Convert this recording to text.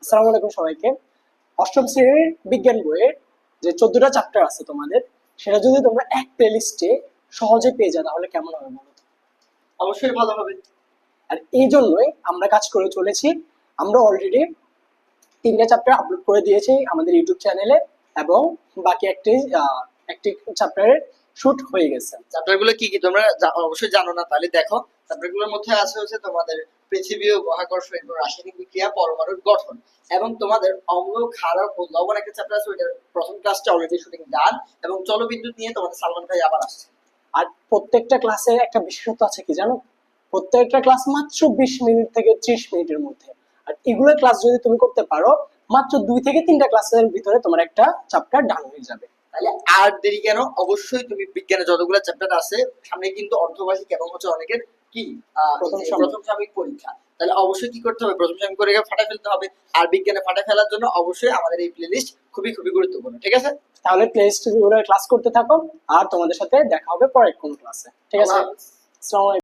আসসালামু আলাইকুম সবাইকে। অষ্টম শ্রেণীর বিজ্ঞান বইয়ের যে 14টা চ্যাপ্টার আছে তোমাদের, সেটা যদি তোমরা এক প্লেলিস্টে সহজে পেয়ে যাও তাহলে কেমন হবে বলো তো? অবশ্যই ভালো হবে। আর এই জন্যই আমরা কাজ করে চলেছি। আমরা অলরেডি 3টা চ্যাপ্টার আপলোড করে দিয়েছি আমাদের ইউটিউব চ্যানেলে, এবং বাকি একটি চ্যাপ্টারের শুট হয়ে গেছে। চ্যাপ্টার গুলো কি কি তোমরা অবশ্যই জানো না, তাহলে দেখো। চ্যাপ্টার গুলোর মধ্যে আছে হচ্ছে তোমাদের পৃথিবী ও মহাকর্ষ এবং রাসায়নিক বিক্রিয়া, পরমাণুর গঠন, এবং তোমাদের অম্ল, ক্ষার ও লবণ একটা চ্যাপ্টার আছে, ওইটার প্রথম ক্লাসটা অলরেডি শুটিং ডান। এবং জলবিদ্যুৎ নিয়ে তোমাদের সালমান ভাই আবার আসছে। আর প্রত্যেকটা ক্লাসে একটা বিশেষত্ব আছে কি জানো? প্রত্যেকটা ক্লাস মাত্র 20 মিনিট থেকে 30 মিনিটের মধ্যে। আর এগুলো ক্লাস যদি তুমি করতে পারো, মাত্র 2 থেকে 3টা ক্লাসের ভিতরে তোমার একটা চ্যাপ্টার ডান হয়ে যাবে। তাহলে আর দেরি কেন? অবশ্যই তুমি বিজ্ঞানে যতগুলো চ্যাপ্টার আছে, সামনে কিন্তু অর্ধবার্ষিক এবং হচ্ছে অনেকের কি প্রথম সাময়িক পরীক্ষা। তাহলে অবশ্যই কি করতে হবে? প্রথম সাময়িক পরীক্ষা ফাটাই ফেলতে হবে। আর বিজ্ঞানে ফাটাই ফেলার জন্য অবশ্যই আমাদের এই প্লেলিস্ট খুবই খুবই গুরুত্বপূর্ণ। ঠিক আছে, তাহলে প্লেলিস্ট ক্লাস করতে থাকো, আর তোমাদের সাথে দেখা হবে পরের কোন ক্লাসে। ঠিক আছে, আল্লাহ হাফেজ। আসসালামু আলাইকুম।